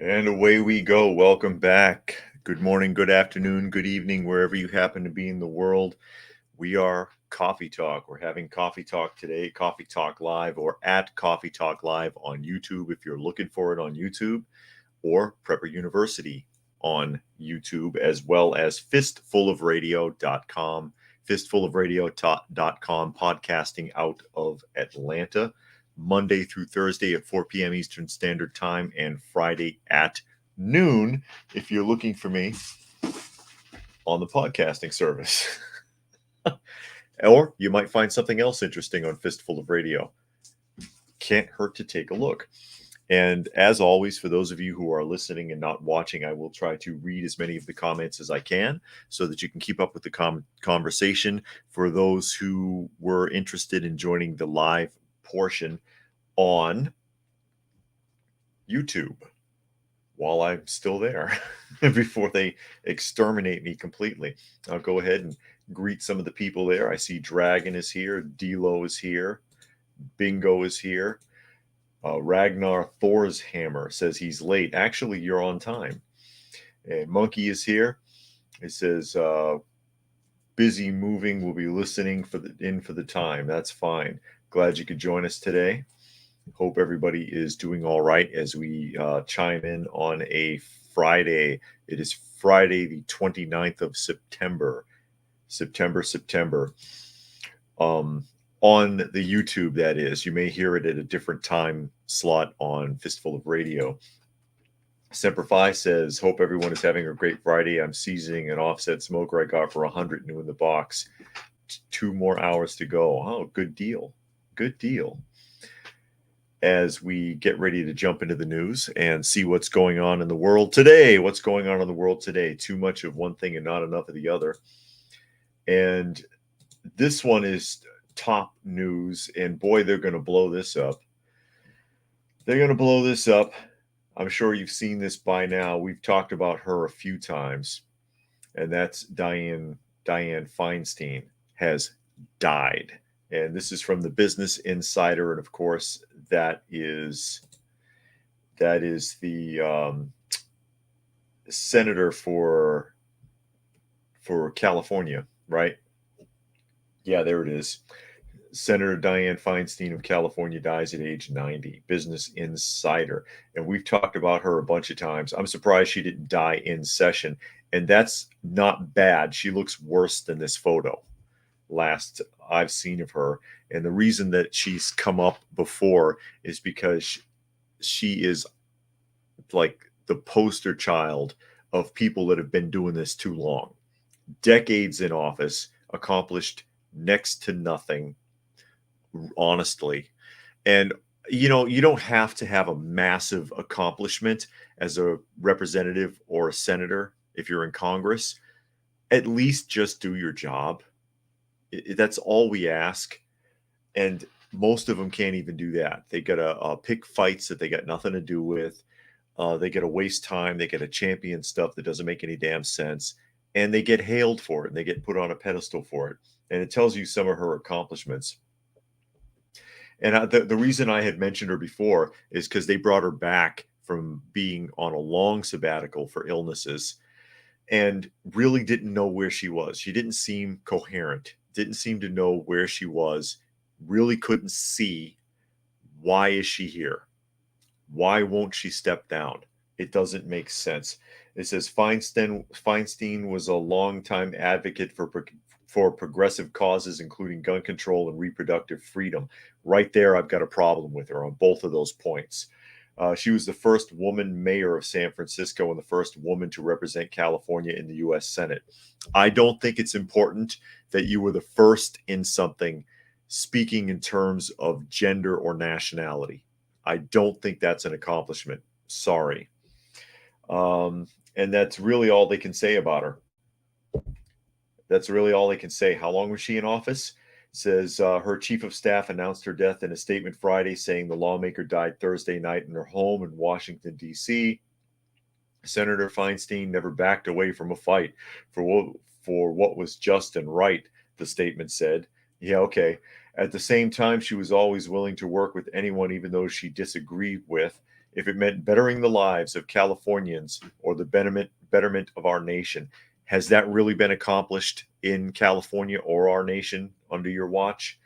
And away we go. Welcome back. Good morning, good afternoon, good evening, wherever you happen to be in the world. We are Coffee Talk. We're having Coffee Talk today, Coffee Talk Live, or at Coffee Talk Live on YouTube if you're looking for it on YouTube, or Prepper University on YouTube, as well as fistfulofradio.com, fistfulofradio.com, podcasting out of Atlanta. Monday through Thursday at 4 p.m. Eastern Standard Time, and Friday at noon if you're looking for me on the podcasting service. Or you might find something else interesting on Fistful of Radio. Can't hurt to take a look. And as always, for those of you who are listening and not watching, I will try to read as many of the comments as I can so that you can keep up with the conversation. For those who were interested in joining the live portion on YouTube while I'm still there before they exterminate me completely, I'll go ahead and greet some of the people there. I see Dragon is here, D-Lo is here, Bingo is here. Ragnar Thor's Hammer says he's late. Actually, you're on time. And Monkey is here. It says busy moving. We'll be listening for the time. That's fine. Glad you could join us today. Hope everybody is doing all right as we chime in on a Friday. It is Friday, the 29th of September. On the YouTube, that is. You may hear it at a different time slot on Fistful of Radio. Semper Fi says, hope everyone is having a great Friday. I'm seasoning an offset smoker I got for $100 new in the box. 2 more hours to go. Oh, good deal. Good deal. As we get ready to jump into the news and see what's going on in the world today. What's going on in the world today? Too much of one thing and not enough of the other. And this one is top news, and boy, they're going to blow this up. They're going to blow this up. I'm sure you've seen this by now. We've talked about her a few times, and that's Dianne Feinstein has died. And this is from the Business Insider, and of course, that is the senator for California, right? Yeah, there it is. Senator Dianne Feinstein of California dies at age 90. Business Insider. And we've talked about her a bunch of times. I'm surprised she didn't die in session. And that's not bad. She looks worse than this photo last I've seen of her. And the reason that she's come up before is because she is like the poster child of people that have been doing this too long. Decades in office, accomplished next to nothing, honestly. And you don't have to have a massive accomplishment as a representative or a senator if you're in Congress. At least just do your job. That's all we ask. And most of them can't even do that. They got to pick fights that they got nothing to do with. They get to waste time. They get to champion stuff that doesn't make any damn sense. And they get hailed for it, and they get put on a pedestal for it. And it tells you some of her accomplishments. And the reason I had mentioned her before is because they brought her back from being on a long sabbatical for illnesses and really didn't know where she was. She didn't seem coherent, didn't seem to know where she was, really couldn't see why is she here? Why won't she step down? It doesn't make sense. It says Feinstein was a longtime advocate for progressive causes, including gun control and reproductive freedom. Right there, I've got a problem with her on both of those points. She was the first woman mayor of San Francisco and the first woman to represent California in the U.S. Senate. I don't think it's important that you were the first in something speaking in terms of gender or nationality. I don't think that's an accomplishment. Sorry. And that's really all they can say about her. That's really all they can say. How long was she in office? It says her chief of staff announced her death in a statement Friday, saying the lawmaker died Thursday night in her home in Washington, D.C. Senator Feinstein never backed away from a fight for what was just and right, the statement said. Yeah, okay. At the same time, she was always willing to work with anyone, even those she disagreed with. if it meant bettering the lives of Californians or the betterment of our nation. Has that really been accomplished in California or our nation under your watch?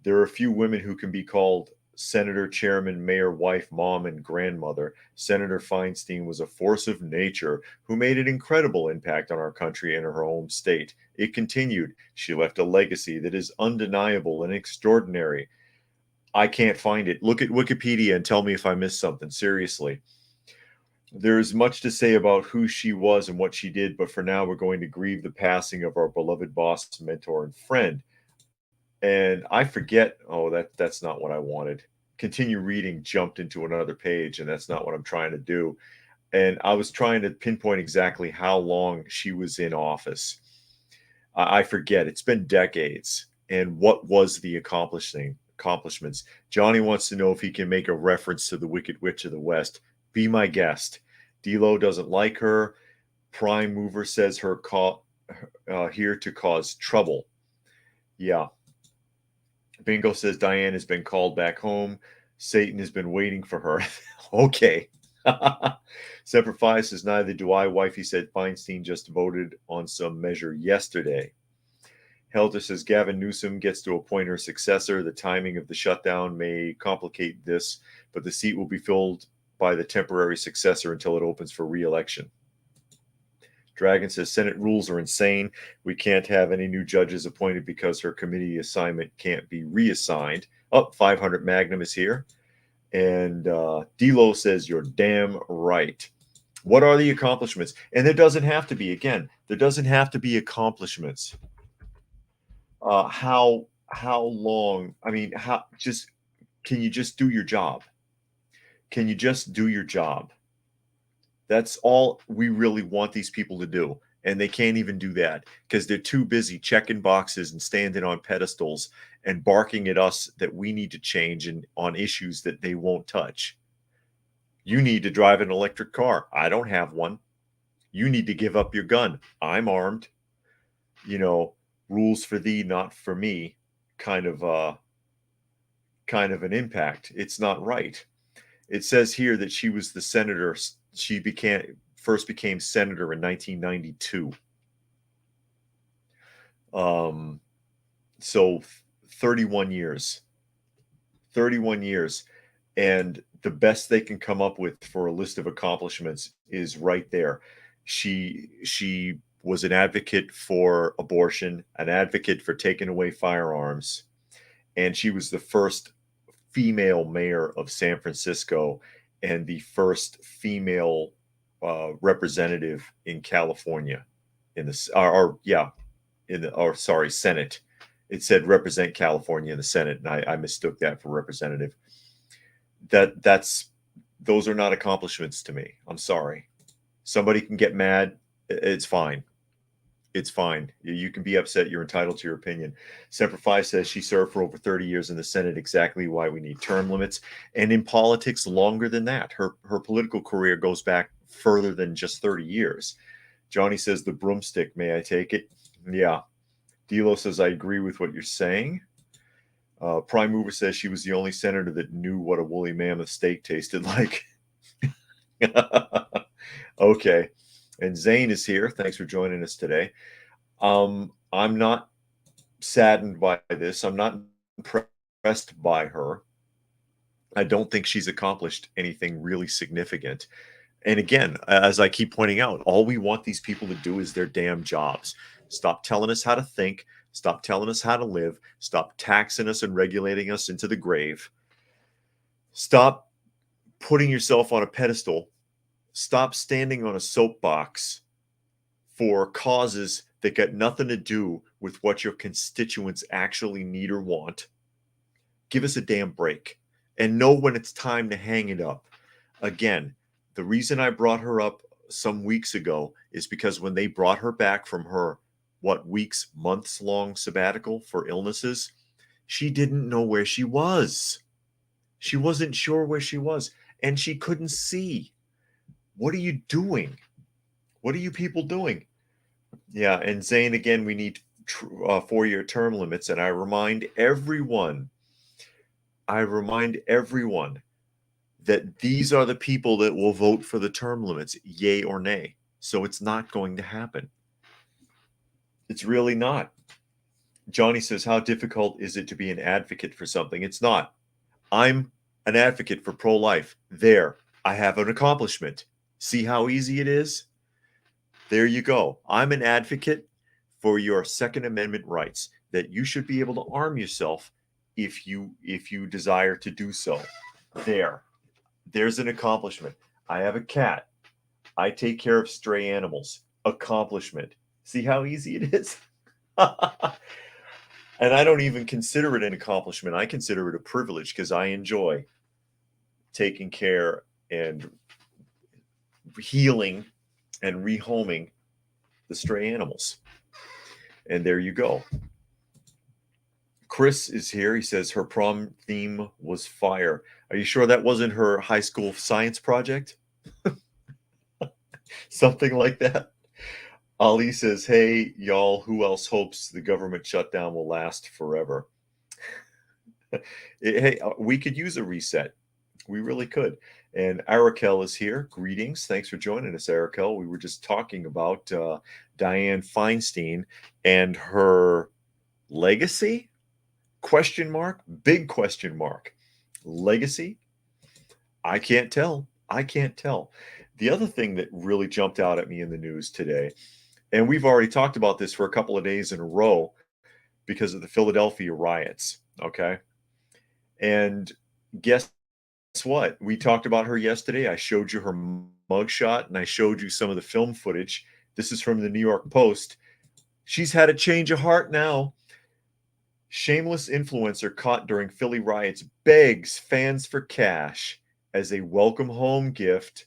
There are a few women who can be called senator, chairman, mayor, wife, mom, and grandmother. Senator Feinstein was a force of nature who made an incredible impact on our country and her home state. It continued. She left a legacy that is undeniable and extraordinary. I can't find it. Look at Wikipedia and tell me if I missed something. Seriously. There is much to say about who she was and what she did, but for now, we're going to grieve the passing of our beloved boss, mentor, and friend. And I forget, oh, that's not what I wanted. Continue reading jumped into another page, and that's not what I'm trying to do. And I was trying to pinpoint exactly how long she was in office. I forget. It's been decades. And what was the accomplishments? Johnny wants to know if he can make a reference to the Wicked Witch of the West. Be my guest. D'Lo doesn't like her. Prime Mover says her here to cause trouble. Yeah. Bingo says Diane has been called back home. Satan has been waiting for her. Okay. Semper Fi says neither do I. Wifey said Feinstein just voted on some measure yesterday. Helter says Gavin Newsom gets to appoint her successor. The timing of the shutdown may complicate this, but the seat will be filled by the temporary successor until it opens for re-election. Dragon says Senate rules are insane. We can't have any new judges appointed because her committee assignment can't be reassigned. 500 Magnum is here. And D'Lo says you're damn right. What are the accomplishments? And there doesn't have to be, again, there doesn't have to be accomplishments. How long? I mean, can you just do your job? Can you just do your job? That's all we really want these people to do. And they can't even do that because they're too busy checking boxes and standing on pedestals and barking at us that we need to change on issues that they won't touch. You need to drive an electric car. I don't have one. You need to give up your gun. I'm armed. Rules for thee, not for me, kind of an impact. It's not right. It says here that she was the senator. She first became senator in 1992. So 31 years. 31 years. And the best they can come up with for a list of accomplishments is right there. She was an advocate for abortion, an advocate for taking away firearms, and she was the first female mayor of San Francisco and the first female representative in California in the Senate. It said represent California in the Senate, and I mistook that for representative. Those are not accomplishments to me. I'm sorry. Somebody can get mad. It's fine. It's fine. You can be upset. You're entitled to your opinion. Semper Fi says she served for over 30 years in the Senate, exactly why we need term limits. And in politics, longer than that. Her political career goes back further than just 30 years. Johnny says the broomstick, may I take it? Yeah. D'Lo says, I agree with what you're saying. Prime Mover says she was the only senator that knew what a woolly mammoth steak tasted like. Okay. And Zane is here. Thanks for joining us today. I'm not saddened by this. I'm not impressed by her. I don't think she's accomplished anything really significant. And again, as I keep pointing out, all we want these people to do is their damn jobs. Stop telling us how to think. Stop telling us how to live. Stop taxing us and regulating us into the grave. Stop putting yourself on a pedestal. Stop standing on a soapbox for causes that got nothing to do with what your constituents actually need or want. Give us a damn break and know when it's time to hang it up. Again, the reason I brought her up some weeks ago is because when they brought her back from her, months long sabbatical for illnesses, she didn't know where she was. She wasn't sure where she was, and she couldn't see. What are you doing? What are you people doing? Yeah, and Zane, again, we need 4-year term limits, and I remind everyone that these are the people that will vote for the term limits, yay or nay. So it's not going to happen. It's really not. Johnny says, how difficult is it to be an advocate for something? It's not. I'm an advocate for pro-life. There, I have an accomplishment. See how easy it is? There you go. I'm an advocate for your Second Amendment rights, that you should be able to arm yourself if you desire to do so. There's an accomplishment. I have a cat. I take care of stray animals. Accomplishment. See how easy it is? And I don't even consider it an accomplishment. I consider it a privilege because I enjoy taking care and healing and rehoming the stray animals. And there you go. Chris is here. He says her prom theme was fire. Are you sure that wasn't her high school science project? Something like that. Ali says, hey, y'all, who else hopes the government shutdown will last forever? Hey, we could use a reset. We really could. And Arakel is here. Greetings. Thanks for joining us, Arakel. We were just talking about Dianne Feinstein and her legacy? Question mark? Big question mark. Legacy? I can't tell. I can't tell. The other thing that really jumped out at me in the news today, and we've already talked about this for a couple of days in a row because of the Philadelphia riots, okay? And guess what? We talked about her yesterday. I showed you her mugshot and I showed you some of the film footage. This is from the New York Post. She's had a change of heart now. Shameless influencer caught during Philly riots begs fans for cash as a welcome home gift.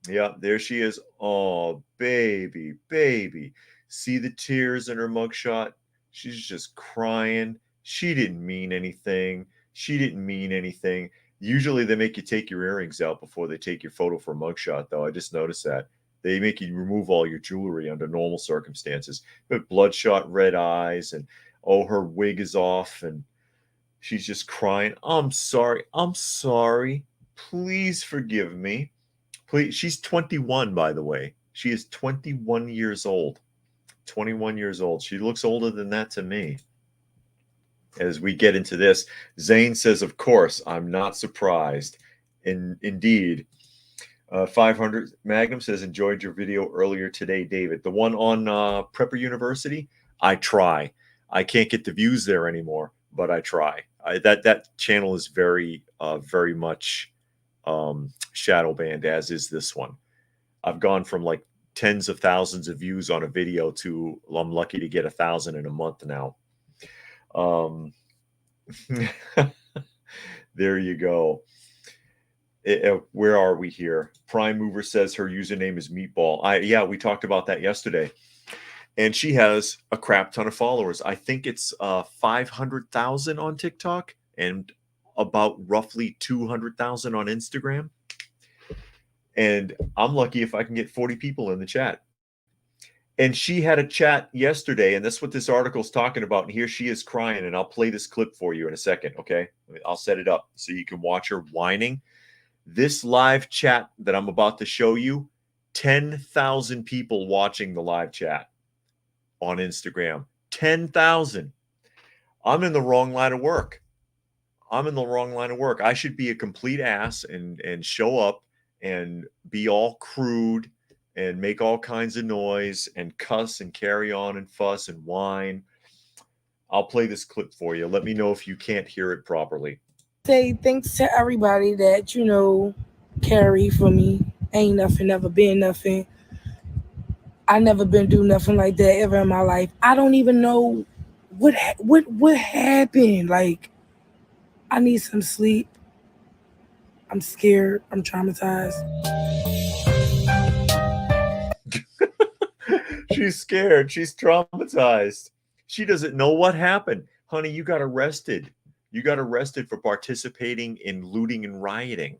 Yeah, there she is. Oh, baby, baby. See the tears in her mugshot? She's just crying. She didn't mean anything. She didn't mean anything. Usually they make you take your earrings out before they take your photo for a mugshot, though. I just noticed that. They make you remove all your jewelry under normal circumstances. But bloodshot red eyes and, oh, her wig is off and she's just crying. I'm sorry. I'm sorry. Please forgive me. Please. She's 21, by the way. She is 21 years old. 21 years old. She looks older than that to me. As we get into this, Zane says, of course, I'm not surprised. Indeed. 500 Magnum says, enjoyed your video earlier today, David. The one on Prepper University, I try. I can't get the views there anymore, but I try. That channel is very much shadow banned, as is this one. I've gone from like tens of thousands of views on a video to I'm lucky to get 1,000 in a month now. There you go. Where are we here? Prime Mover says her username is Meatball. Yeah, we talked about that yesterday. And she has a crap ton of followers. I think it's 500,000 on TikTok and about roughly 200,000 on Instagram. And I'm lucky if I can get 40 people in the chat. And she had a chat yesterday, and that's what this article is talking about. And here she is crying, and I'll play this clip for you in a second, okay? I'll set it up so you can watch her whining. This live chat that I'm about to show you, 10,000 people watching the live chat on Instagram. 10,000. I'm in the wrong line of work. I should be a complete ass and show up and be all crude and make all kinds of noise and cuss and carry on and fuss and whine. I'll play this clip for you. Let me know if you can't hear it properly. Say thanks to everybody that, carry for me. Ain't nothing, never been nothing. I never been do nothing like that ever in my life. I don't even know what happened. Like, I need some sleep. I'm scared. I'm traumatized. She's scared. She's traumatized. She doesn't know what happened. Honey, you got arrested. You got arrested for participating in looting and rioting.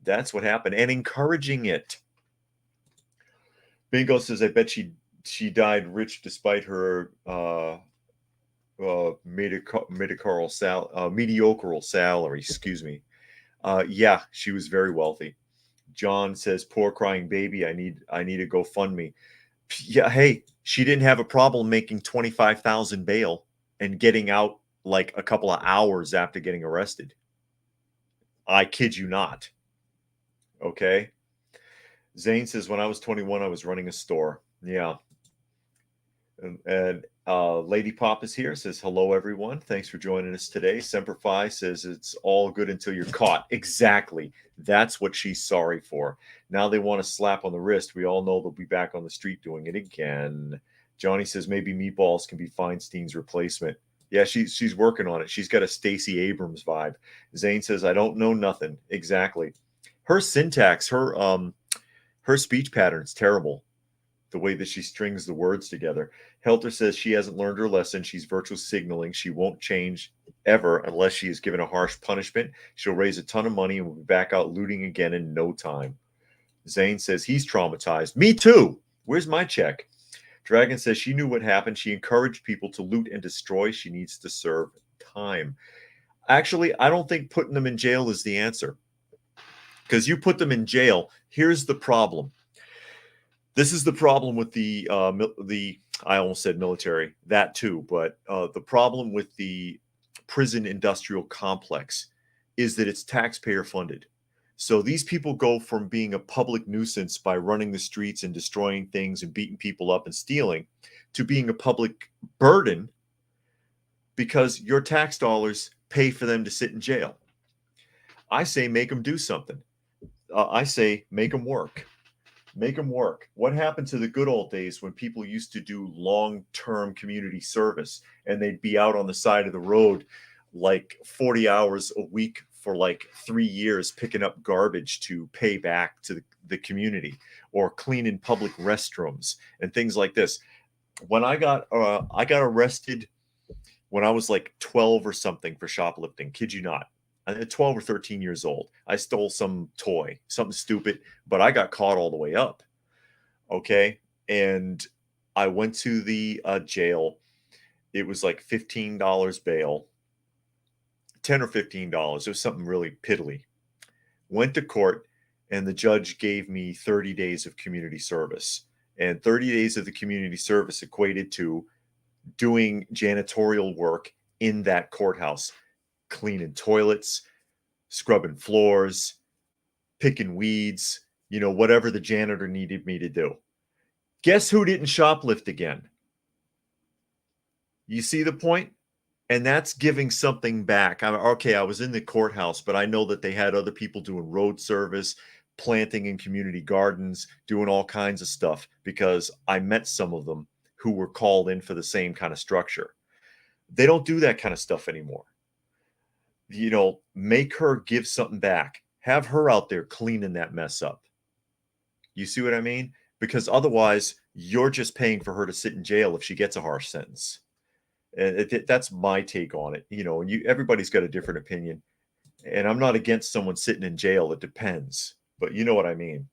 That's what happened. And encouraging it. Bingo says, I bet she died rich despite her mediocre salary. Excuse me. Yeah, she was very wealthy. John says, "Poor crying baby. I need a GoFundMe." Yeah, hey, she didn't have a problem making 25,000 bail and getting out like a couple of hours after getting arrested. I kid you not. Okay. Zane says, when I was 21, I was running a store. Yeah. And Lady Pop is here, says, hello, everyone. Thanks for joining us today. Semper Fi says, it's all good until you're caught. Exactly. That's what she's sorry for. Now they want a slap on the wrist. We all know they'll be back on the street doing it again. Johnny says, maybe Meatballs can be Feinstein's replacement. Yeah, she's working on it. She's got a Stacey Abrams vibe. Zane says, I don't know nothing. Exactly. Her syntax, her speech pattern's terrible. The way that she strings the words together. Helter says she hasn't learned her lesson. She's virtual signaling. She won't change ever unless she is given a harsh punishment. She'll raise a ton of money and will be back out looting again in no time. Zane says he's traumatized. Me too. Where's my check? Dragon says she knew what happened. She encouraged people to loot and destroy. She needs to serve time. Actually, I don't think putting them in jail is the answer. Because you put them in jail, here's the problem. This is the problem with the I almost said military, that too, but the problem with the prison industrial complex is that it's taxpayer funded. So these people go from being a public nuisance by running the streets and destroying things and beating people up and stealing to being a public burden because your tax dollars pay for them to sit in jail. I say make them do something. I say make them work. Make them work. What happened to the good old days when people used to do long-term community service and they'd be out on the side of the road like 40 hours a week for like 3 years picking up garbage to pay back to the community or cleaning public restrooms and things like this. When I got arrested when I was like 12 or something for shoplifting, kid you not. At 12 or 13 years old, I stole some toy, something stupid, but I got caught all the way up. Okay. And I went to the jail. It was like $15 bail, $10 or $15. It was something really piddly. Went to court, and the judge gave me 30 days of community service. And 30 days of the community service equated to doing janitorial work in that courthouse. Cleaning toilets, scrubbing floors, picking weeds, whatever the janitor needed me to do. Guess who didn't shoplift again? You see the point? And that's giving something back. I was in the courthouse, but I know that they had other people doing road service, planting in community gardens, doing all kinds of stuff because I met some of them who were called in for the same kind of structure. They don't do that kind of stuff anymore. Make her give something back. Have her out there cleaning that mess up. You see what I mean? Because otherwise, you're just paying for her to sit in jail if she gets a harsh sentence. And that's my take on it. And everybody's got a different opinion. And I'm not against someone sitting in jail. It depends. But you know what I mean.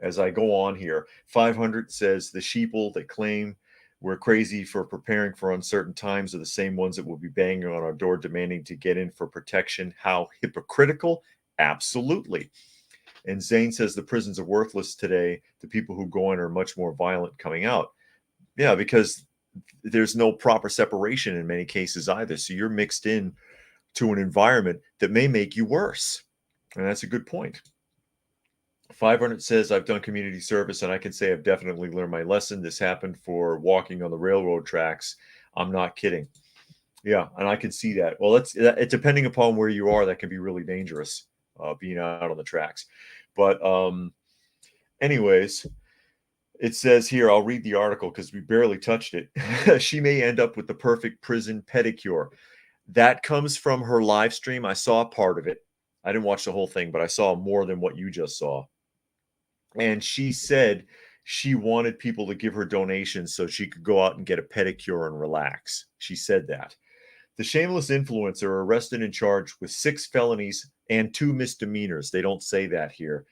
As I go on here, 500 says the sheeple that claim we're crazy for preparing for uncertain times are the same ones that will be banging on our door demanding to get in for protection. How hypocritical? Absolutely. And Zane says the prisons are worthless today. The people who go in are much more violent coming out. Yeah, because there's no proper separation in many cases either. So you're mixed in to an environment that may make you worse. And that's a good point. 500 says, I've done community service and I can say I've definitely learned my lesson. This happened for walking on the railroad tracks. I'm not kidding. Yeah, and I can see that. Well, it's depending upon where you are, that can be really dangerous, being out on the tracks. But anyways, it says here, I'll read the article because we barely touched it. She may end up with the perfect prison pedicure. That comes from her live stream. I saw part of it. I didn't watch the whole thing, but I saw more than what you just saw. And she said she wanted people to give her donations so she could go out and get a pedicure and relax. She said that. The shameless influencer arrested and charged with 6 felonies and 2 misdemeanors. They don't say that here.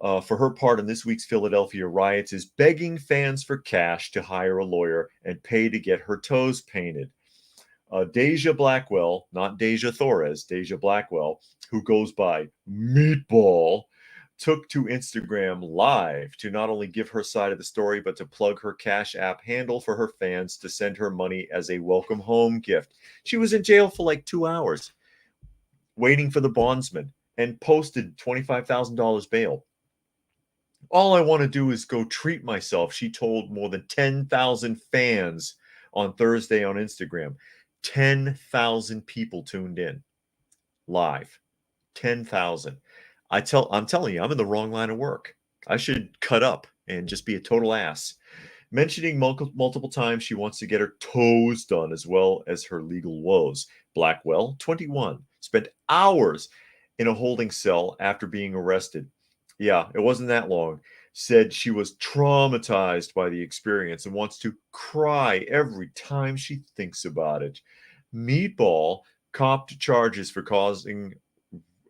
For her part in this week's Philadelphia riots is begging fans for cash to hire a lawyer and pay to get her toes painted. Deja Blackwell, not Deja Torres, Deja Blackwell, who goes by Meatball, took to Instagram Live to not only give her side of the story, but to plug her Cash App handle for her fans to send her money as a welcome home gift. She was in jail for like 2 hours waiting for the bondsman and posted $25,000 bail. All I want to do is go treat myself, she told more than 10,000 fans on Thursday on Instagram. 10,000 people tuned in live. 10,000. I'm telling you, I'm in the wrong line of work. I should cut up and just be a total ass. Mentioning multiple times she wants to get her toes done as well as her legal woes. Blackwell, 21, spent hours in a holding cell after being arrested. Yeah, it wasn't that long. Said she was traumatized by the experience and wants to cry every time she thinks about it. Meatball copped charges for causing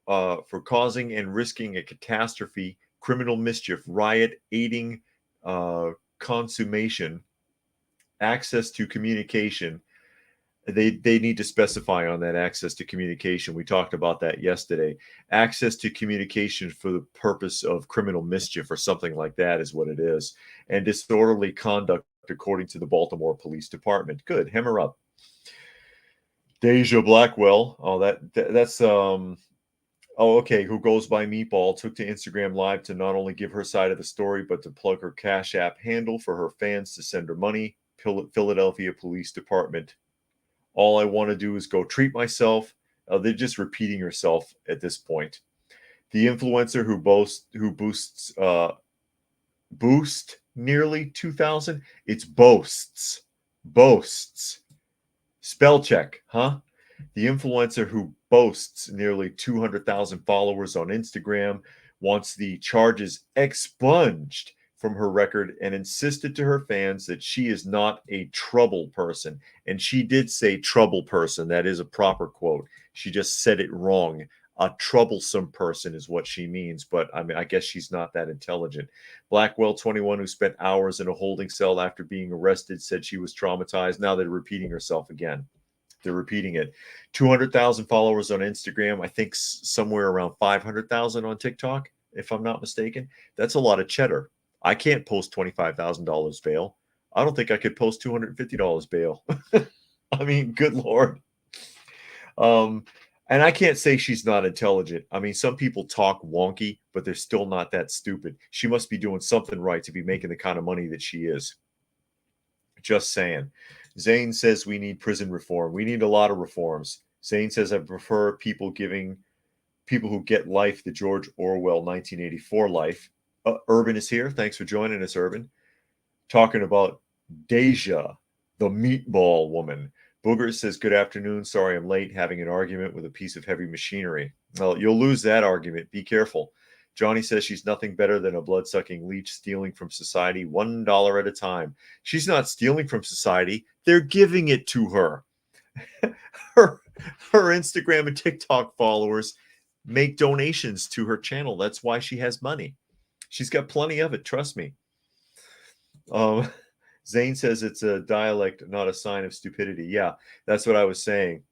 and risking a catastrophe, criminal mischief, riot, aiding consummation, access to communication. They need to specify on that access to communication. We talked about that yesterday. Access to communication for the purpose of criminal mischief or something like that is what it is. And disorderly conduct according to the Baltimore Police Department. Good. Hem her up. Deja Blackwell. Oh, that's Oh, okay. Who goes by Meatball took to Instagram Live to not only give her side of the story, but to plug her Cash App handle for her fans to send her money. Philadelphia Police Department. All I want to do is go treat myself. They're just repeating herself at this point. The influencer who boost nearly 2,000. It's boasts. Spell check, huh? The influencer who boasts nearly 200,000 followers on Instagram wants the charges expunged from her record and insisted to her fans that she is not a trouble person. And she did say trouble person. That is a proper quote. She just said it wrong. A troublesome person is what she means, but I mean, I guess she's not that intelligent. Blackwell, 21, who spent hours in a holding cell after being arrested, said she was traumatized. Now they're repeating herself again. They're repeating it. 200,000 followers on Instagram. I think somewhere around 500,000 on TikTok, if I'm not mistaken. That's a lot of cheddar. I can't post $25,000 bail. I don't think I could post $250 bail. I mean, good Lord. And I can't say she's not intelligent. I mean, some people talk wonky, but they're still not that stupid. She must be doing something right to be making the kind of money that she is. Just saying. Zane says we need prison reform. We need a lot of reforms. Zane says I prefer people who get life the George Orwell 1984 life. Urban is here. Thanks for joining us, Urban. Talking about Deja, the meatball woman. Booger says, good afternoon. Sorry I'm late, having an argument with a piece of heavy machinery. Well, you'll lose that argument. Be careful. Johnny says she's nothing better than a blood-sucking leech stealing from society $1 at a time. She's not stealing from society. They're giving it to her. her Instagram and TikTok followers make donations to her channel. That's why she has money. She's got plenty of it. Trust me. Zane says it's a dialect, not a sign of stupidity. Yeah, that's what I was saying.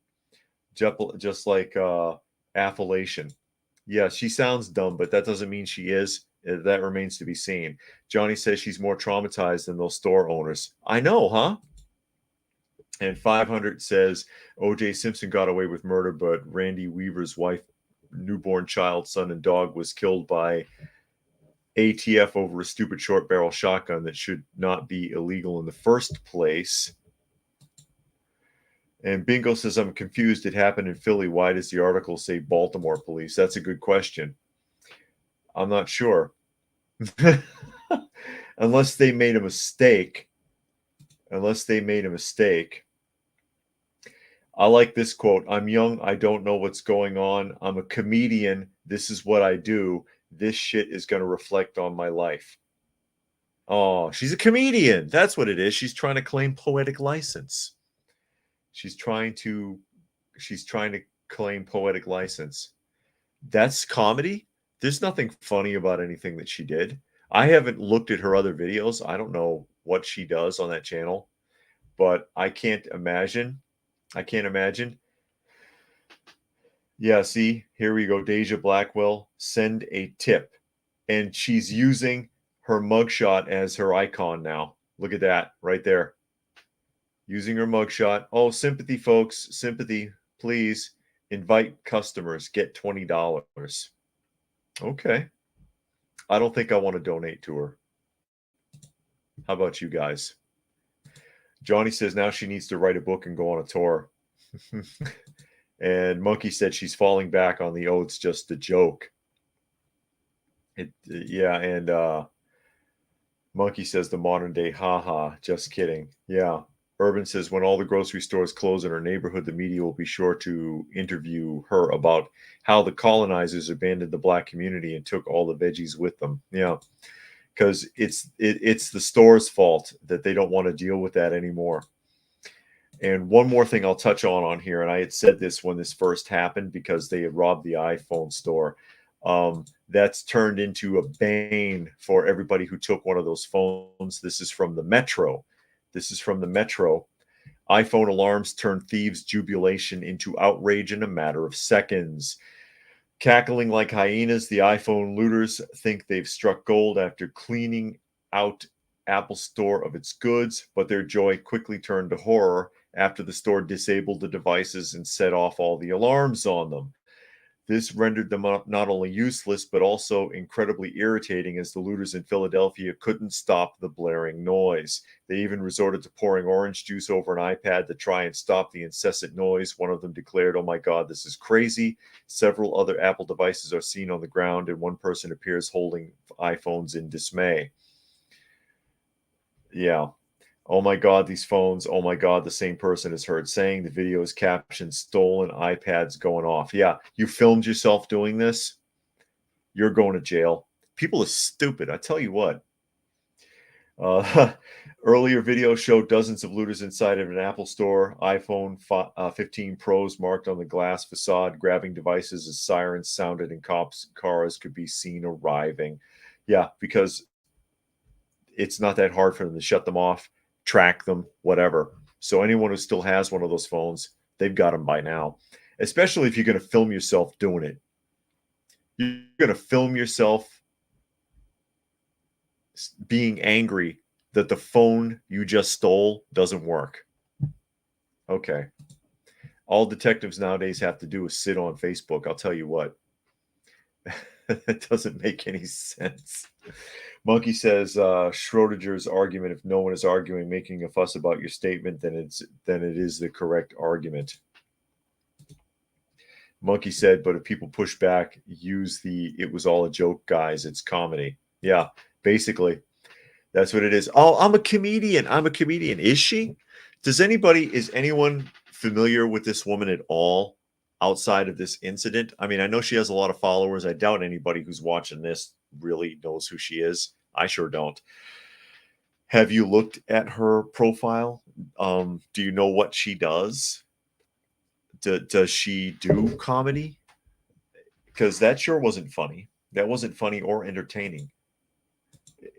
Just like affiliation. Yeah, she sounds dumb, but that doesn't mean she is. That remains to be seen. Johnny says she's more traumatized than those store owners. I know, huh? And 500 says O.J. Simpson got away with murder, but Randy Weaver's wife, newborn child, son, and dog was killed by ATF over a stupid short barrel shotgun that should not be illegal in the first place. And Bingo says, I'm confused. It happened in Philly. Why does the article say Baltimore police? That's a good question. I'm not sure. Unless they made a mistake. I like this quote. I'm young. I don't know what's going on. I'm a comedian. This is what I do. This shit is going to reflect on my life. Oh, she's a comedian. That's what it is. She's trying to claim poetic license. She's trying to claim poetic license. That's comedy. There's nothing funny about anything that she did. I haven't looked at her other videos. I don't know what she does on that channel, but I can't imagine I can't imagine. Yeah, see, here we go. Deja Blackwell, send a tip. And she's using her mugshot as her icon now. Look at that right there. Using her mugshot. Oh, sympathy, folks. Sympathy. Please invite customers. Get $20. Okay. I don't think I want to donate to her. How about you guys? Johnny says now she needs to write a book and go on a tour. And Monkey said she's falling back on the oh, it's just a joke. Yeah, and Monkey says the modern day haha, just kidding. Yeah. Urban says when all the grocery stores close in her neighborhood, the media will be sure to interview her about how the colonizers abandoned the black community and took all the veggies with them. Yeah. Because it's the store's fault that they don't want to deal with that anymore. And one more thing I'll touch on here, and I had said this when this first happened because they had robbed the iPhone store. That's turned into a bane for everybody who took one of those phones. This is from the Metro. This is from the Metro. iPhone alarms turn thieves' jubilation into outrage in a matter of seconds. Cackling like hyenas, the iPhone looters think they've struck gold after cleaning out Apple Store of its goods, but their joy quickly turned to horror after the store disabled the devices and set off all the alarms on them. This rendered them not only useless, but also incredibly irritating as the looters in Philadelphia couldn't stop the blaring noise. They even resorted to pouring orange juice over an iPad to try and stop the incessant noise. One of them declared, "Oh my God, this is crazy." Several other Apple devices are seen on the ground, and one person appears holding iPhones in dismay. Yeah. Oh my God, these phones. Oh my God, the same person is heard saying. The video is captioned stolen iPads going off. Yeah, you filmed yourself doing this, you're going to jail. People are stupid. I tell you what. Earlier video showed dozens of looters inside of an Apple store. iPhone 15 Pros marked on the glass facade, grabbing devices as sirens sounded and cops' cars could be seen arriving. Yeah, because it's not that hard for them to shut them off, track them, whatever. So anyone who still has one of those phones, they've got them by now. Especially if you're going to film yourself doing it. You're going to film yourself being angry that the phone you just stole doesn't work. Okay. All detectives nowadays have to do is sit on Facebook. I'll tell you what. It doesn't make any sense. Monkey says Schrodinger's argument: if no one is arguing, making a fuss about your statement, then it is the correct argument. Monkey said, but if people push back, use the "it was all a joke, guys. It's comedy." Yeah, basically, that's what it is. Oh, I'm a comedian. I'm a comedian. Is she? Is anyone familiar with this woman at all outside of this incident? I mean, I know she has a lot of followers. I doubt anybody who's watching this really knows who she is. I sure don't. Have you looked at her profile? Do you know what she does? Does she do comedy? Because that sure wasn't funny. That wasn't funny or entertaining.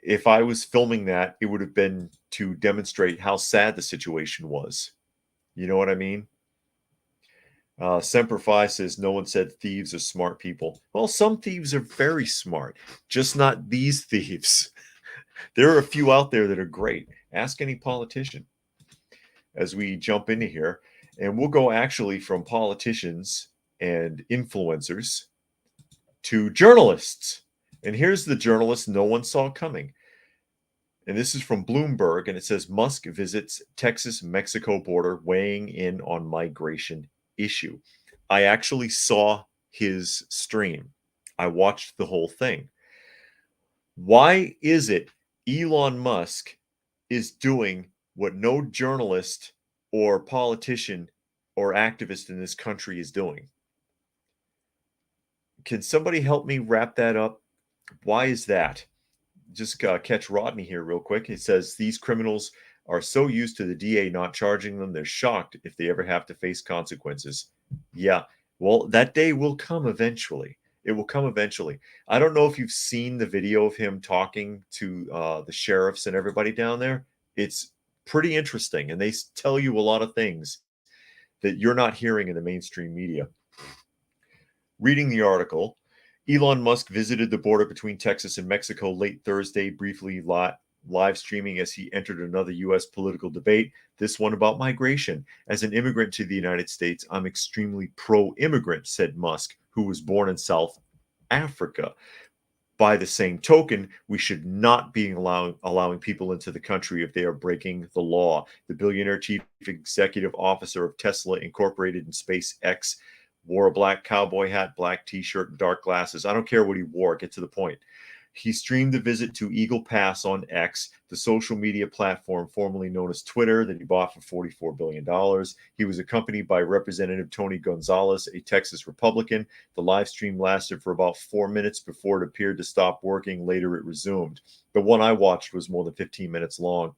If I was filming that, it would have been to demonstrate how sad the situation was. You know what I mean? Semper Fi says no one said thieves are smart people. Well, some thieves are very smart, just not these thieves. There are a few out there that are great. Ask any politician. As we jump into here, and we'll go actually from politicians and influencers to journalists. And here's the journalist no one saw coming. And this is from Bloomberg, and it says Musk visits Texas-Mexico border, weighing in on migration issue. I actually saw his stream. I watched the whole thing. Why is it Elon Musk is doing what no journalist or politician or activist in this country is doing? Can somebody help me wrap that up? Why is that? Just catch Rodney here real quick. It says these criminals are so used to the DA not charging them, they're shocked if they ever have to face consequences. Yeah, well, that day will come eventually. It will come eventually. I don't know if you've seen the video of him talking to the sheriffs and everybody down there. It's pretty interesting, and they tell you a lot of things that you're not hearing in the mainstream media. Reading the article, Elon Musk visited the border between Texas and Mexico late Thursday, briefly live streaming as he entered another U.S. political debate, this one about migration. As an immigrant to the United States, I'm extremely pro-immigrant, said Musk, who was born in South Africa. By the same token, we should not be allowing people into the country if they are breaking the law. The billionaire chief executive officer of Tesla Incorporated and SpaceX wore a black cowboy hat, black t-shirt, and dark glasses. I don't care what he wore. Get to the point. He streamed the visit to Eagle Pass on X, the social media platform formerly known as Twitter that he bought for $44 billion. He was accompanied by Representative Tony Gonzalez, a Texas Republican. The live stream lasted for about 4 minutes before it appeared to stop working. Later, it resumed. The one I watched was more than 15 minutes long.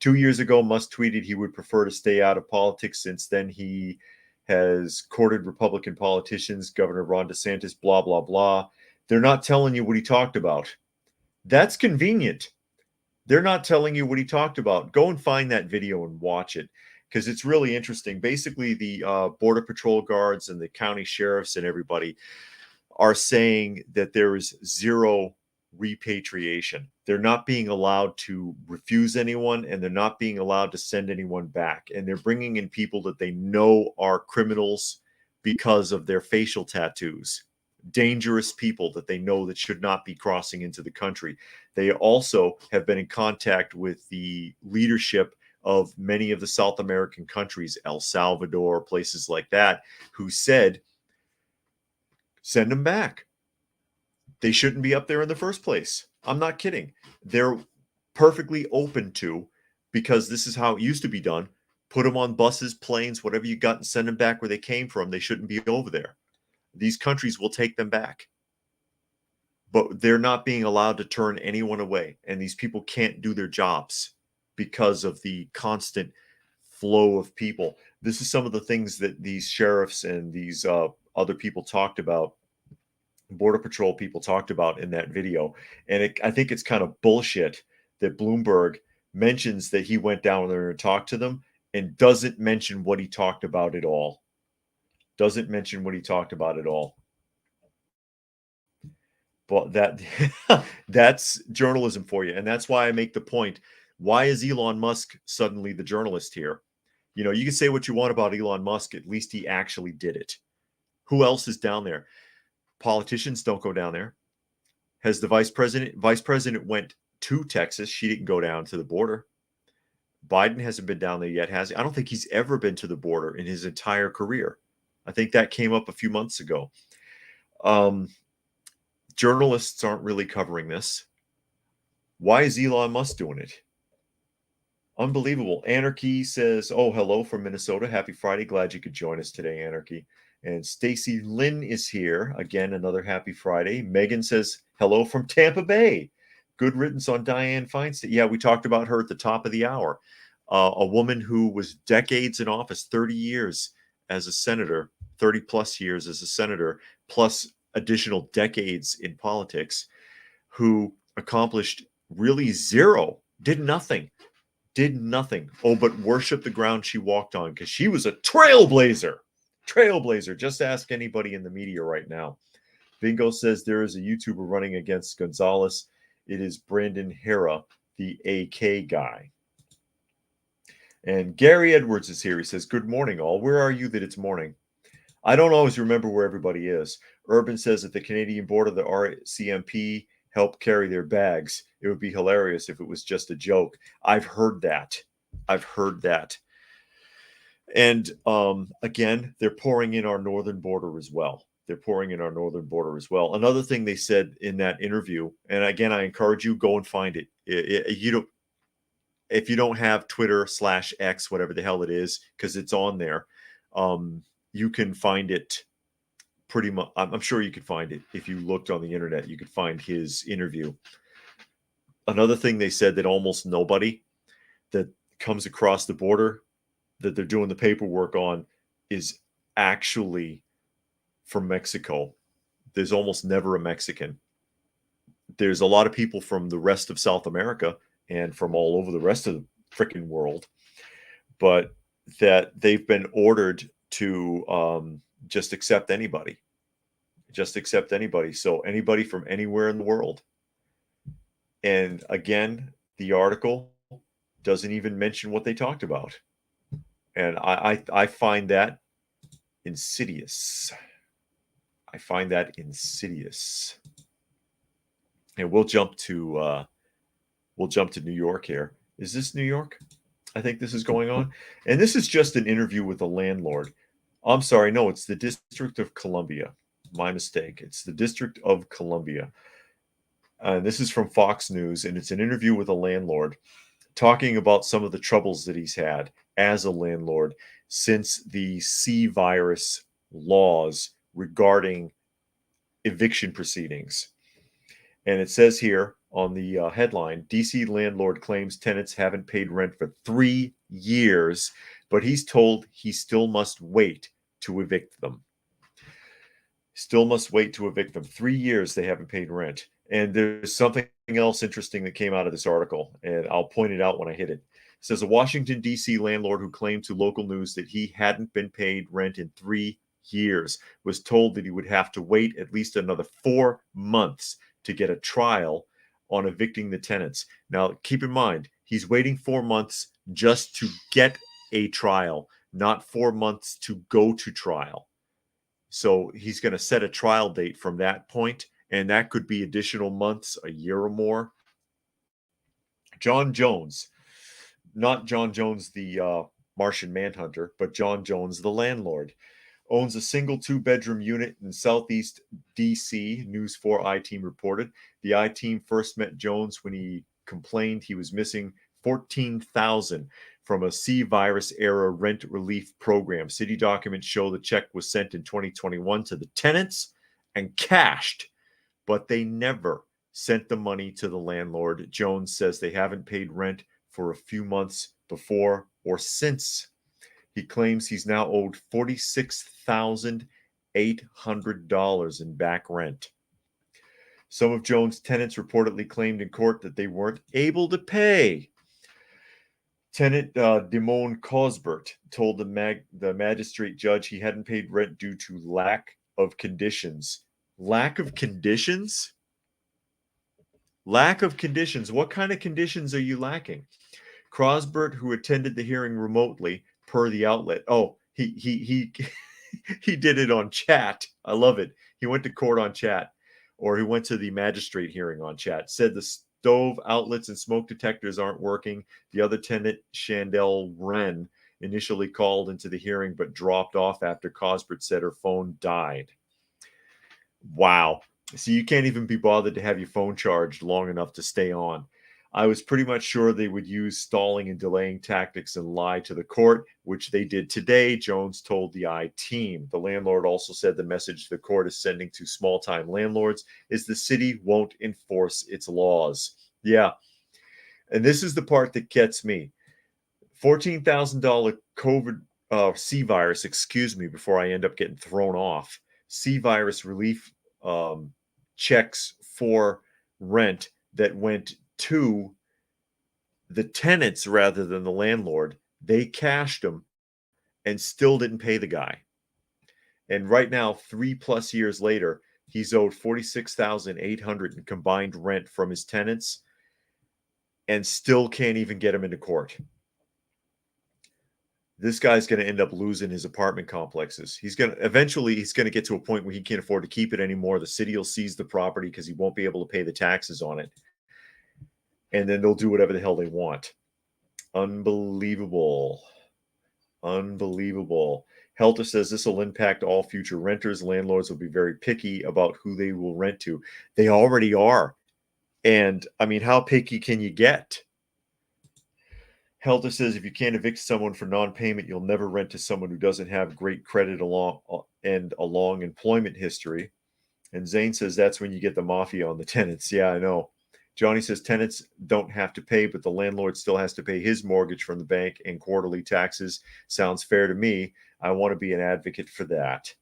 2 years ago, Musk tweeted he would prefer to stay out of politics. Since then, he has courted Republican politicians, Governor Ron DeSantis, blah, blah, blah. They're not telling you what he talked about. That's convenient. They're not telling you what he talked about. Go and find that video and watch it because it's really interesting. Basically, the Border Patrol guards and the county sheriffs and everybody are saying that there is zero repatriation. They're not being allowed to refuse anyone, and they're not being allowed to send anyone back. And they're bringing in people that they know are criminals because of their facial tattoos. Dangerous people that they know that should not be crossing into the country. They also have been in contact with the leadership of many of the South American countries, El Salvador, places like that, who said, send them back. They shouldn't be up there in the first place. I'm not kidding. They're perfectly open to, because this is how it used to be done, put them on buses, planes, whatever you got, and send them back where they came from. They shouldn't be over there. These countries will take them back, but they're not being allowed to turn anyone away. And these people can't do their jobs because of the constant flow of people. This is some of the things that these sheriffs and these other people talked about, Border Patrol people talked about in that video. And I think it's kind of bullshit that Bloomberg mentions that he went down there and talked to them and doesn't mention what he talked about at all. Doesn't mention what he talked about at all. But that's journalism for you. And that's why I make the point. Why is Elon Musk suddenly the journalist here? You know, you can say what you want about Elon Musk. At least he actually did it. Who else is down there? Politicians don't go down there. Has the vice president went to Texas. She didn't go down to the border. Biden hasn't been down there yet, has he? I don't think he's ever been to the border in his entire career. I think that came up a few months ago. Journalists aren't really covering this. Why is Elon Musk doing it? Unbelievable. Anarchy says, oh, hello from Minnesota. Happy Friday. Glad you could join us today, Anarchy. And Stacy Lynn is here. Again, another happy Friday. Megan says, hello from Tampa Bay. Good riddance on Dianne Feinstein. Yeah, we talked about her at the top of the hour. A woman who was decades in office, 30 years as a senator, 30 plus years as a senator, plus additional decades in politics, who accomplished really zero, did nothing, oh, but worship the ground she walked on, because she was a trailblazer. Just ask anybody in the media right now. Bingo says there is a YouTuber running against Gonzalez. It is Brandon Hera, the AK guy. And Gary Edwards is here. He says, good morning, all. Where are you that it's morning? I don't always remember where everybody is. Urban says at the Canadian border, the RCMP help carry their bags. It would be hilarious if it was just a joke. I've heard that. And again, they're pouring in our northern border as well. Another thing they said in that interview, and again, I encourage you, go and find it. If you don't have Twitter /X, whatever the hell it is, because it's on there, you can find it pretty much. I'm sure you could find it. If you looked on the internet, you could find his interview. Another thing they said, that almost nobody that comes across the border that they're doing the paperwork on is actually from Mexico. There's almost never a Mexican. There's a lot of people from the rest of South America and from all over the rest of the freaking world. But that they've been ordered to just accept anybody. Just accept anybody. So anybody from anywhere in the world. And again, the article doesn't even mention what they talked about. And I find that insidious. I find that insidious. And we'll jump to New York here. Is this New York? I think this is going on. And this is just an interview with a landlord. I'm sorry, no, it's the District of Columbia. My mistake. It's the District of Columbia. This is from Fox News, and it's an interview with a landlord talking about some of the troubles that he's had as a landlord since the C virus laws regarding eviction proceedings. And it says here on the headline, DC landlord claims tenants haven't paid rent for 3 years, but he's told he still must wait to evict them. Still must wait to evict them. 3 years they haven't paid rent. And there's something else interesting that came out of this article, and I'll point it out when I hit it. It says a Washington, D.C. landlord who claimed to local news that he hadn't been paid rent in 3 years was told that he would have to wait at least another 4 months to get a trial on evicting the tenants. Now, keep in mind, he's waiting 4 months just to get a trial, not 4 months to go to trial. So he's going to set a trial date from that point, and that could be additional months, a year or more. John Jones, not John Jones, the Martian Manhunter, but John Jones, the landlord, owns a single 2-bedroom unit in Southeast DC, News 4 I-Team reported. The I-Team first met Jones when he complained he was missing $14,000 from a C virus era rent relief program. City documents show the check was sent in 2021 to the tenants and cashed, but they never sent the money to the landlord. Jones says they haven't paid rent for a few months before or since. He claims he's now owed $46,800 in back rent. Some of Jones' tenants reportedly claimed in court that they weren't able to pay. Tenant Damone Cosbert told the magistrate judge he hadn't paid rent due to lack of conditions. Lack of conditions? Lack of conditions. What kind of conditions are you lacking? Cosbert, who attended the hearing remotely, per the outlet. Oh, he he did it on chat. I love it. He went to court on chat, or he went to the magistrate hearing on chat. Said the stove outlets and smoke detectors aren't working. The other tenant, Chandel Wren, initially called into the hearing but dropped off after Cosbert said her phone died. Wow. So you can't even be bothered to have your phone charged long enough to stay on. I was pretty much sure they would use stalling and delaying tactics and lie to the court, which they did today, Jones told the I-Team. The landlord also said the message the court is sending to small-time landlords is the city won't enforce its laws. Yeah. And this is the part that gets me. $14,000 COVID C virus, before I end up getting thrown off. C virus relief checks for rent that went to the tenants rather than the landlord. They cashed them and still didn't pay the guy. And right now, 3+ years later, he's owed $46,800 in combined rent from his tenants and still can't even get him into court. This guy's going to end up losing his apartment complexes. He's going to get to a point where he can't afford to keep it anymore. The city will seize the property because he won't be able to pay the taxes on it. And then they'll do whatever the hell they want. Unbelievable. Unbelievable. Helter says this will impact all future renters. Landlords will be very picky about who they will rent to. They already are. And I mean, how picky can you get? Helter says if you can't evict someone for non-payment, you'll never rent to someone who doesn't have great credit and a long employment history. And Zane says that's when you get the mafia on the tenants. Yeah, I know. Johnny says tenants don't have to pay, but the landlord still has to pay his mortgage from the bank and quarterly taxes. Sounds fair to me. I want to be an advocate for that.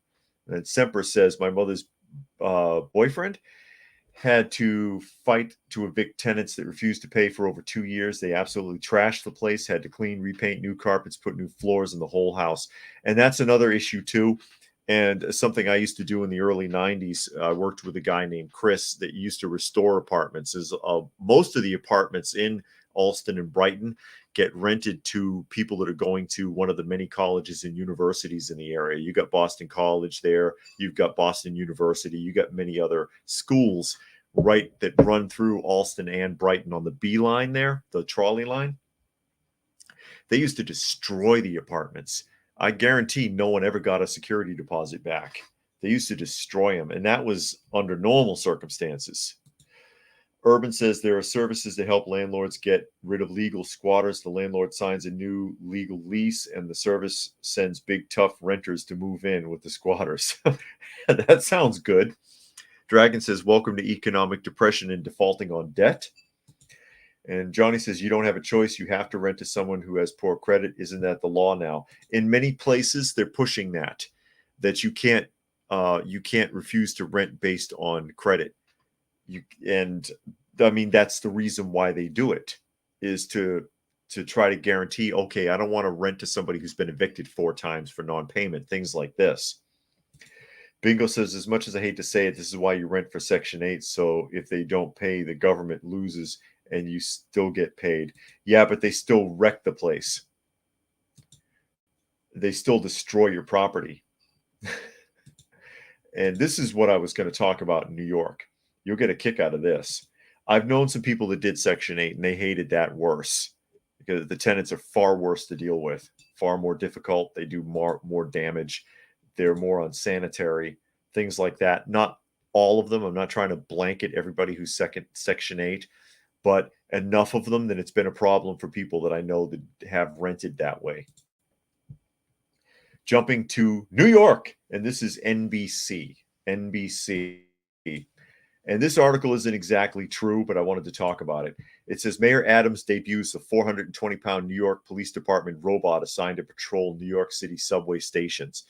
And then Semper says my mother's boyfriend had to fight to evict tenants that refused to pay for over 2 years. They absolutely trashed the place, had to clean, repaint, new carpets, put new floors in the whole house. And that's another issue too. And something I used to do in the early 90s, I worked with a guy named Chris that used to restore apartments. Most of the apartments in Alston and Brighton get rented to people that are going to one of the many colleges and universities in the area. You got Boston College there, you've got Boston University, you got many other schools right that run through Alston and Brighton on the B line there, the trolley line. They used to destroy the apartments. I guarantee no one ever got a security deposit back. They used to destroy them, and that was under normal circumstances. Urban says there are services to help landlords get rid of legal squatters. The landlord signs a new legal lease, and the service sends big, tough renters to move in with the squatters. That sounds good. Dragon says, welcome to economic depression and defaulting on debt. And Johnny says, you don't have a choice. You have to rent to someone who has poor credit. Isn't that the law now? In many places, they're pushing that you can't refuse to rent based on credit. And I mean, that's the reason why they do it, is to try to guarantee, okay, I don't want to rent to somebody who's been evicted 4 times for non-payment, things like this. Bingo says, as much as I hate to say it, this is why you rent for Section 8. So if they don't pay, the government loses and you still get paid. Yeah, but they still wreck the place. They still destroy your property. And this is what I was going to talk about in New York. You'll get a kick out of this. I've known some people that did Section 8 and they hated that worse because the tenants are far worse to deal with, far more difficult. They do more damage. They're more unsanitary, things like that. Not all of them. I'm not trying to blanket everybody who's Section 8, but enough of them that it's been a problem for people that I know that have rented that way. Jumping to New York, and this is NBC. And this article isn't exactly true, but I wanted to talk about it. It says Mayor Adams debuts a 420-pound New York Police Department robot assigned to patrol New York City subway stations.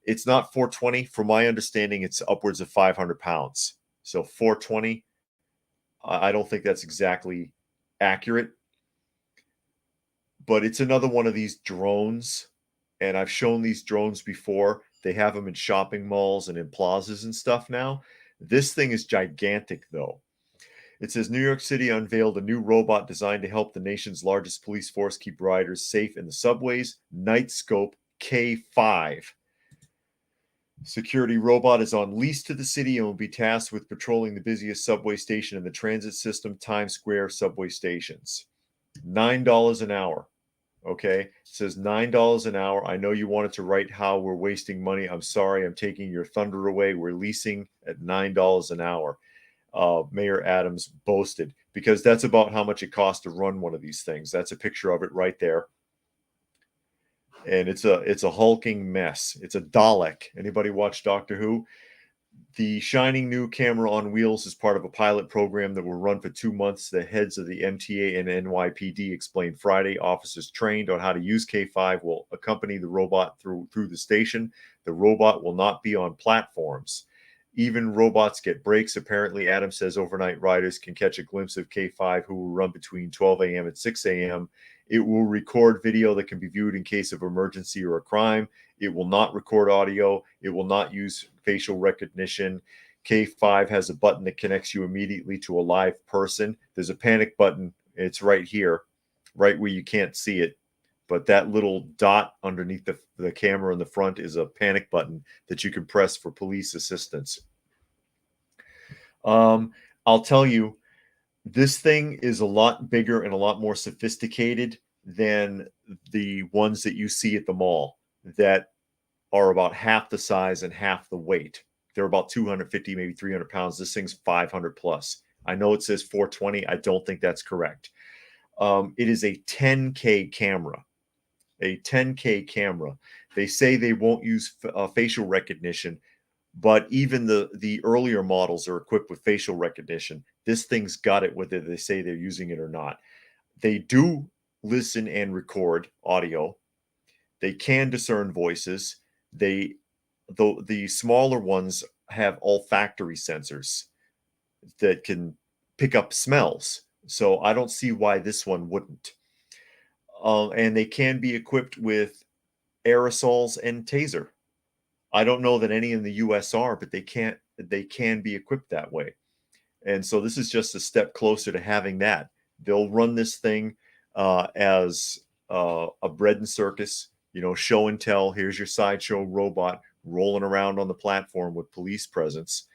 It's not 420. From my understanding, it's upwards of 500 pounds. So 420, I don't think that's exactly accurate. But it's another one of these drones. And I've shown these drones before. They have them in shopping malls and in plazas and stuff now. This thing is gigantic, though. It says New York City unveiled a new robot designed to help the nation's largest police force keep riders safe in the subways. Nightscope K5. Security robot is on lease to the city and will be tasked with patrolling the busiest subway station in the transit system, Times Square subway stations. $9 an hour. Okay, it says $9 an hour. I know you wanted to write how we're wasting money. I'm sorry, I'm taking your thunder away. We're leasing at $9 an hour. Mayor Adams boasted, because that's about how much it costs to run one of these things. That's a picture of it right there. And it's a hulking mess. It's a Dalek. Anybody watch Doctor Who? The shining new camera on wheels is part of a pilot program that will run for 2 months. The heads of the MTA and NYPD explained Friday. Officers trained on how to use K5 will accompany the robot through the station. The robot will not be on platforms. Even robots get breaks. Apparently, Adams says overnight riders can catch a glimpse of K5, who will run between 12 a.m. and 6 a.m. It will record video that can be viewed in case of emergency or a crime. It will not record audio. It will not use facial recognition. K5 has a button that connects you immediately to a live person. There's a panic button. It's right here, right where you can't see it. But that little dot underneath the camera in the front is a panic button that you can press for police assistance. I'll tell you, this thing is a lot bigger and a lot more sophisticated than the ones that you see at the mall that are about half the size and half the weight. They're about 250, maybe 300 pounds. This thing's 500 plus. I know it says 420. I don't think that's correct. It is a 10K camera. A 10K camera. They say they won't use facial recognition, but even the earlier models are equipped with facial recognition. This thing's got it, whether they say they're using it or not. They do listen and record audio. They can discern voices. The smaller ones have olfactory sensors. that can pick up smells. So I don't see why this one wouldn't. And they can be equipped with aerosols and taser. I don't know that any in the US are, but they can be equipped that way. And so this is just a step closer to having that. They'll run this thing as a bread and circus, show and tell. Here's your sideshow robot rolling around on the platform with police presence.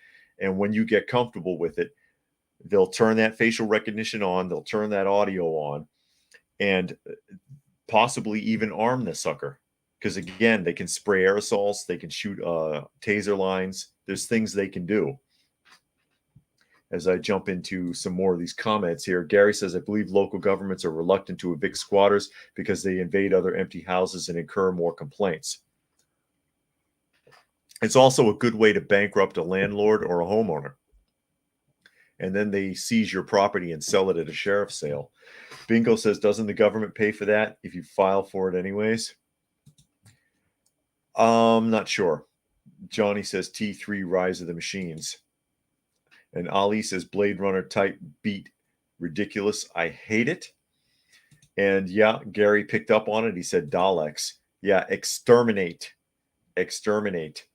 And when you get comfortable with it, they'll turn that facial recognition on, they'll turn that audio on, and possibly even arm the sucker. Because again, they can spray aerosols, they can shoot taser lines. There's things they can do. As I jump into some more of these comments here, Gary says, I believe local governments are reluctant to evict squatters because they invade other empty houses and incur more complaints. It's also a good way to bankrupt a landlord or a homeowner. And then they seize your property and sell it at a sheriff's sale. Bingo says, doesn't the government pay for that if you file for it anyways? Not sure. Johnny says T3 Rise of the Machines. And Ali says Blade Runner type beat ridiculous. I hate it. And yeah, Gary picked up on it. He said Daleks. Yeah, exterminate. Exterminate.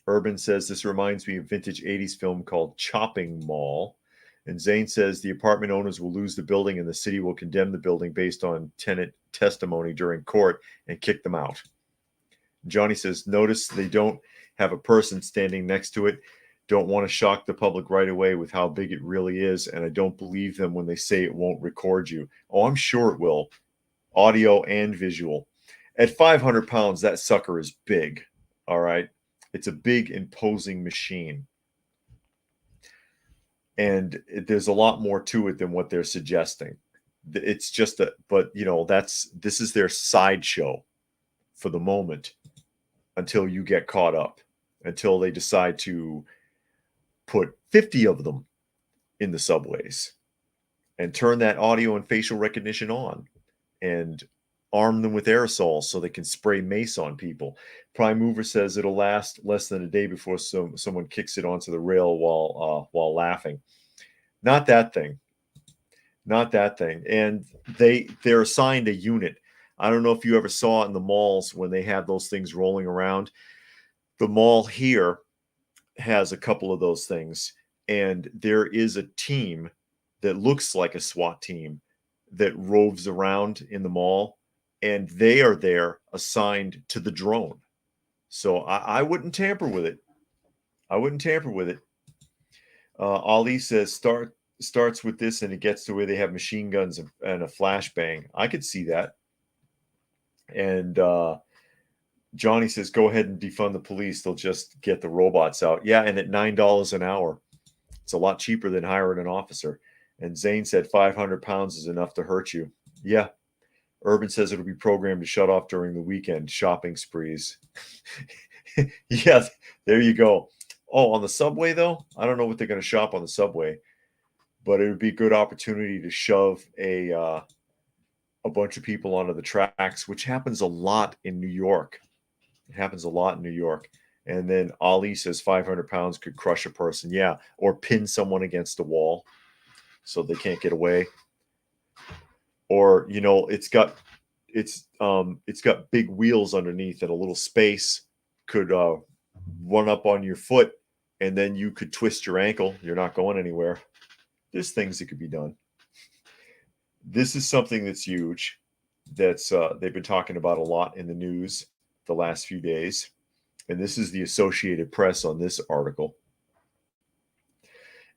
Urban says this reminds me of vintage 80s film called Chopping Mall. And Zane says the apartment owners will lose the building and the city will condemn the building based on tenant testimony during court and kick them out. Johnny says, notice they don't have a person standing next to it. Don't want to shock the public right away with how big it really is. And I don't believe them when they say it won't record you. Oh, I'm sure it will. Audio and visual. At 500 pounds, that sucker is big. All right. It's a big, imposing machine. And there's a lot more to it than what they're suggesting. It's just this is their sideshow for the moment until you get caught up, until they decide to put 50 of them in the subways and turn that audio and facial recognition on and arm them with aerosols so they can spray mace on people. Prime Mover says it'll last less than a day before someone kicks it onto the rail while laughing. Not that thing. Not that thing. And they're assigned a unit. I don't know if you ever saw it in the malls when they have those things rolling around. The mall here has a couple of those things, and there is a team that looks like a SWAT team that roves around in the mall, and they are there assigned to the drone. So I wouldn't tamper with it. I wouldn't tamper with it. Ali says starts with this and it gets to where they have machine guns and a flashbang. I could see that. And Johnny says, go ahead and defund the police. They'll just get the robots out. Yeah, and at $9 an hour. It's a lot cheaper than hiring an officer. And Zane said 500 pounds is enough to hurt you. Yeah. Urban says it'll be programmed to shut off during the weekend. Shopping sprees. Yeah, there you go. Oh, on the subway, though? I don't know what they're going to shop on the subway. But it would be a good opportunity to shove a bunch of people onto the tracks, which happens a lot in New York. It happens a lot in New York. And then Ali says 500 pounds could crush a person. Yeah. Or pin someone against a wall so they can't get away. Or, it's got big wheels underneath and a little space could run up on your foot and then you could twist your ankle. You're not going anywhere. There's things that could be done. This is something that's huge. That's they've been talking about a lot in the news the last few days. And this is the Associated Press on this article.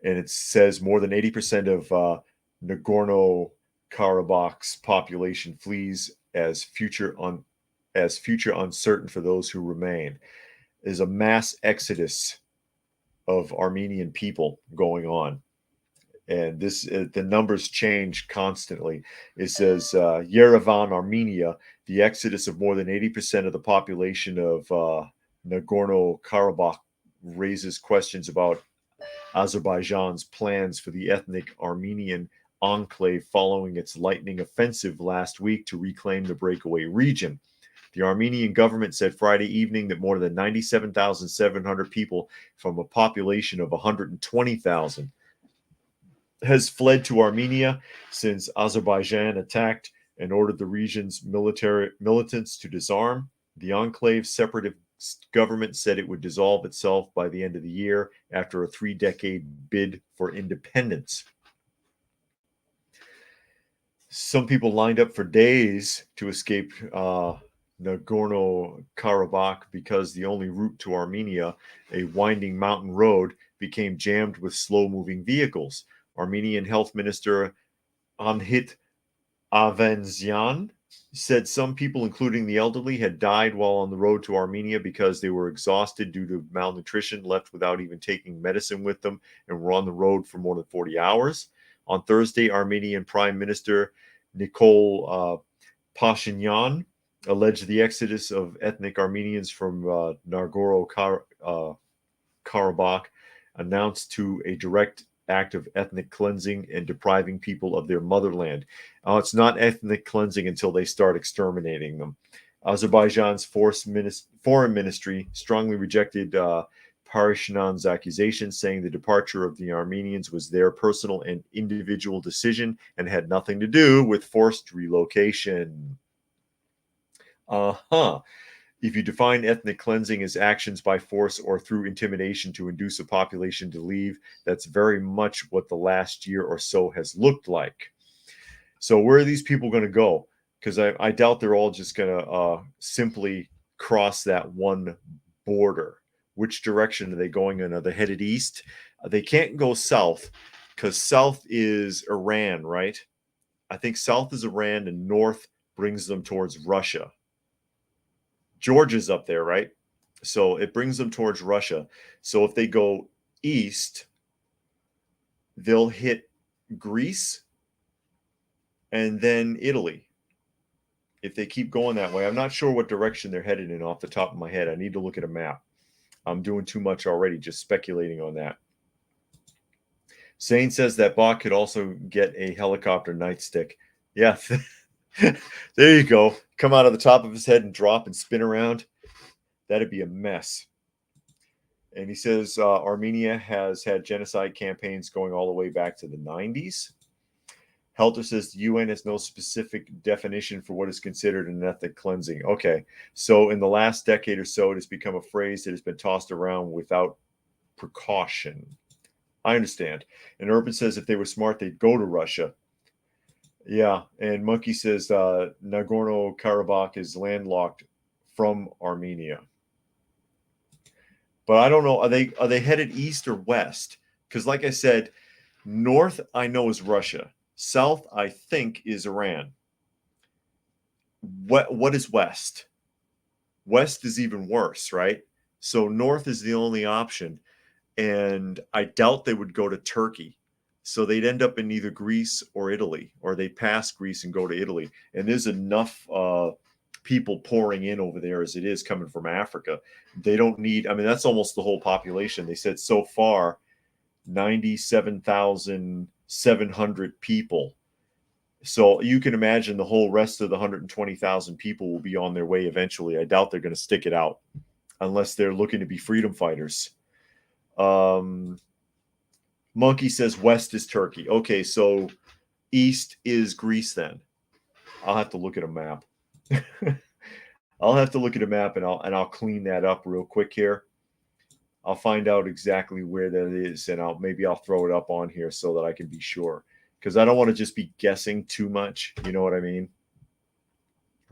And it says more than 80% of Nagorno-Karabakh's population flees as future uncertain for those who remain. There's a mass exodus of Armenian people going on. And the numbers change constantly. It says Yerevan, Armenia, the exodus of more than 80% of the population of Nagorno-Karabakh raises questions about Azerbaijan's plans for the ethnic Armenian enclave following its lightning offensive last week to reclaim the breakaway region. The Armenian government said Friday evening that more than 97,700 people from a population of 120,000 has fled to Armenia since Azerbaijan attacked and ordered the region's militants to disarm. The enclave's separatist government said it would dissolve itself by the end of the year after a 3-decade bid for independence. Some people lined up for days to escape Nagorno-Karabakh because the only route to Armenia, a winding mountain road, became jammed with slow-moving vehicles. Armenian Health Minister Anhit Avanzian said some people, including the elderly, had died while on the road to Armenia because they were exhausted due to malnutrition, left without even taking medicine with them, and were on the road for more than 40 hours. On Thursday, Armenian Prime Minister Nikol Pashinyan alleged the exodus of ethnic Armenians from Nagorno-Karabakh announced to a direct act of ethnic cleansing and depriving people of their motherland. It's not ethnic cleansing until they start exterminating them. Azerbaijan's foreign ministry strongly rejected Pashinyan's accusations, saying the departure of the Armenians was their personal and individual decision and had nothing to do with forced relocation. If you define ethnic cleansing as actions by force or through intimidation to induce a population to leave, that's very much what the last year or so has looked like. So where are these people going to go? Because I doubt they're all just going to simply cross that one border. Which direction are they going in? Are they headed east? They can't go south because south is Iran, right? I think south is Iran and north brings them towards Russia. Georgia's up there, right? So it brings them towards Russia. So if they go east, they'll hit Greece and then Italy. If they keep going that way, I'm not sure what direction they're headed in off the top of my head. I need to look at a map. I'm doing too much already, just speculating on that. Sane says that bot could also get a helicopter nightstick. Yeah, there you go. Come out of the top of his head and drop and spin around. That'd be a mess. And he says Armenia has had genocide campaigns going all the way back to the 90s. Helter says the UN has no specific definition for what is considered an ethnic cleansing. Okay, so in the last decade or so, it has become a phrase that has been tossed around without precaution. I understand. And Urban says if they were smart, they'd go to Russia. Yeah, and Monkey says Nagorno-Karabakh is landlocked from Armenia. But I don't know, are they headed east or west? Because like I said, north I know is Russia. South, I think, is Iran. What is west? West is even worse, right? So north is the only option. And I doubt they would go to Turkey. So they'd end up in either Greece or Italy, or they pass Greece and go to Italy. And there's enough people pouring in over there as it is coming from Africa. They don't need, I mean, that's almost the whole population. They said so far, 97,700 people. So you can imagine the whole rest of the 120,000 people will be on their way eventually. I doubt they're going to stick it out unless they're looking to be freedom fighters. Monkey says west is Turkey. Okay, so east is Greece then. I'll have to look at a map. I'll have to look at a map and I'll clean that up real quick here. I'll find out exactly where that is, and maybe I'll throw it up on here so that I can be sure, because I don't want to just be guessing too much. You know what I mean?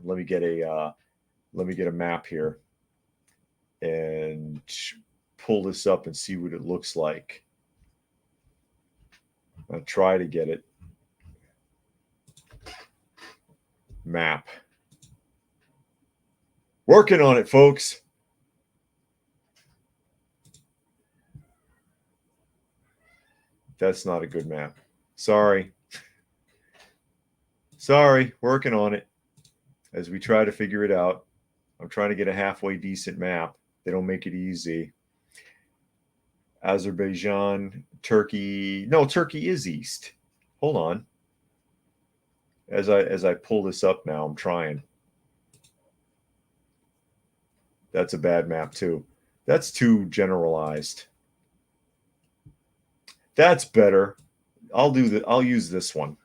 Let me get a map here and pull this up and see what it looks like. I'll try to get it. Map. Working on it, folks. That's not a good map. Sorry. Sorry, working on it as we try to figure it out. I'm trying to get a halfway decent map. They don't make it easy. Azerbaijan, Turkey. No, Turkey is east. Hold on. As I pull this up now, I'm trying. That's a bad map too. That's too generalized. That's better. I'll use this one.